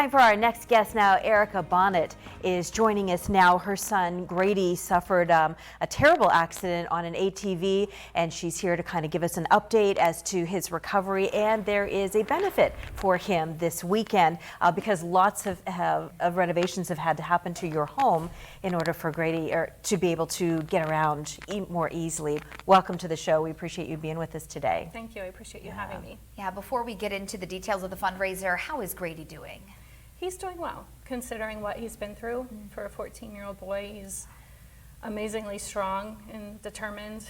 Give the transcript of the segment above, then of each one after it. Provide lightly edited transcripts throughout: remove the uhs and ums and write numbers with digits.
Time for our next guest now. Grady Bonnet is joining us now. Her son Grady suffered a terrible accident on an ATV, and she's here to kind of give us an update as to his recovery. And there is a benefit for him this weekend because lots of renovations have had to happen to your home in order for Grady to be able to get around more easily. Welcome to the show. We appreciate you being with us today. Thank you. I appreciate you having me. Yeah, before we get into the details of the fundraiser, how is Grady doing? He's doing well, considering what he's been through. For a 14-year-old boy, he's amazingly strong and determined,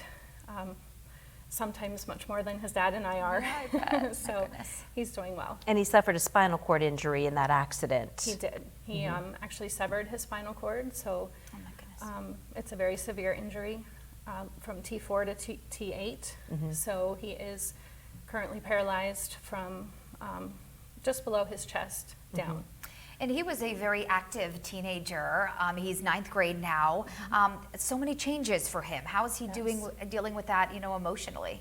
sometimes much more than his dad and I are. Yeah, I bet. So he's doing well. And he suffered a spinal cord injury in that accident. He did. He actually severed his spinal cord, so Oh my goodness. it's a very severe injury from T4 to T8. So he is currently paralyzed from just below his chest down. And he was a very active teenager. He's ninth grade now. So many changes for him. How is he dealing with that, emotionally?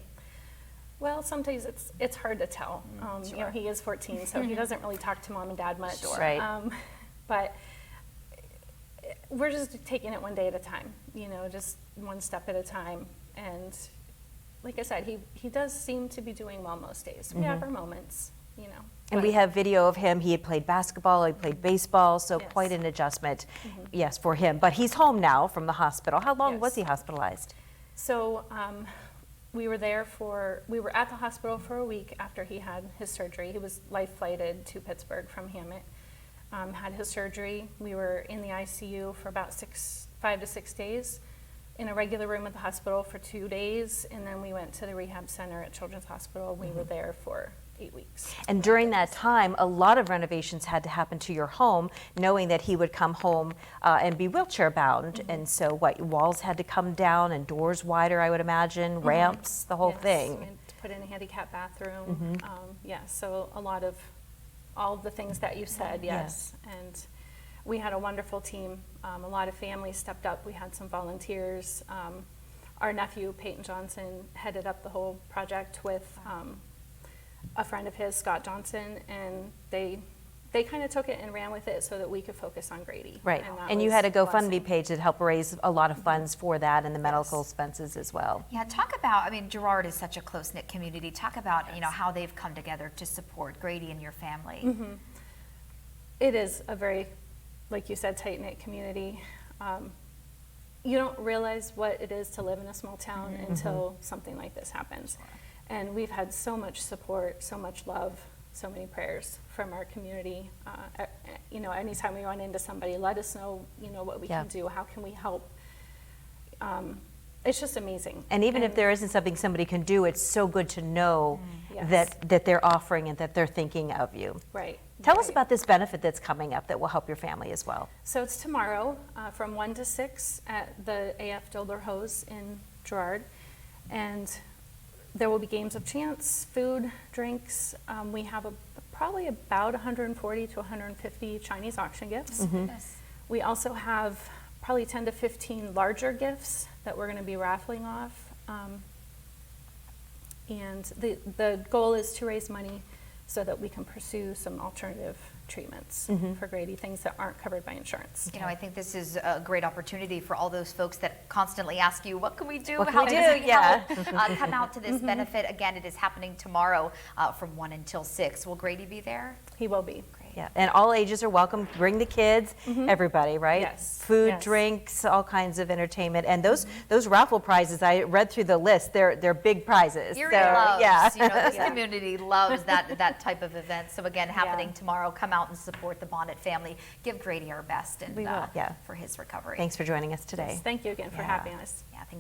Well, sometimes it's hard to tell. Sure. He is 14, so he doesn't really talk to mom and dad much. Sure. Right. But we're just taking it one day at a time, just one step at a time. And like I said, he does seem to be doing well most days. We have our moments, And we have video of him. He had played basketball, he played baseball, so Yes. quite an adjustment, yes, for him. But he's home now from the hospital. How long was Yes. he hospitalized? So we were at the hospital for a week after he had his surgery. He was life flighted to Pittsburgh from Hammett, had his surgery. We were in the ICU for about 5 to 6 days, in a regular room at the hospital for 2 days, and then we went to the rehab center at Children's Hospital. We were there for 8 weeks. And during that time, a lot of renovations had to happen to your home, knowing that he would come home and be wheelchair bound. And so walls had to come down and doors wider, I would imagine, ramps, the whole Yes, thing. we had to put in a handicap bathroom. So a lot of all the things that you said, yes. And we had a wonderful team. A lot of families stepped up. We had some volunteers. Our nephew, Peyton Johnson, headed up the whole project with a friend of his, Scott Johnson, and they kind of took it and ran with it so that we could focus on Grady. Right. that And you was had a a GoFundMe blessing. page that helped raise a lot of funds for that and the medical expenses as well. Yeah, talk about, Girard is such a close-knit community. Talk about, how they've come together to support Grady and your family. It is a very, like you said, tight-knit community. You don't realize what it is to live in a small town until something like this happens. And we've had so much support, so much love, so many prayers from our community. Anytime we run into somebody, let us know, what we can do. How can we help? It's just amazing. And even if there isn't something somebody can do, it's so good to know Yes. that they're offering and that they're thinking of you. Right. Tell us right. about this benefit that's coming up that will help your family as well. So it's tomorrow from 1 to 6 at the AF Dobler Hose in Girard. And there will be games of chance, food, drinks. We have probably about 140 to 150 Chinese auction gifts. Yes. We also have probably 10 to 15 larger gifts that we're going to be raffling off. And the goal is to raise money so that we can pursue some alternative treatments for Grady, things that aren't covered by insurance. I think this is a great opportunity for all those folks that constantly ask you, what can we do? What can How we does do? it Yeah. help? Come out to this benefit. Again, it is happening tomorrow from 1 until 6. Will Grady be there? He will be. Yeah, and all ages are welcome. Bring the kids, everybody, right? Yes, Food, yes. drinks, all kinds of entertainment. And those raffle prizes, I read through the list, they're big prizes. Erie So, loves, yeah. this community loves that type of event. So again, happening tomorrow. Come out and support the Bonnet family. Give Grady our best and We will, yeah. for his recovery. Thanks for joining us today. Thank you again for having us. Yeah, thanks.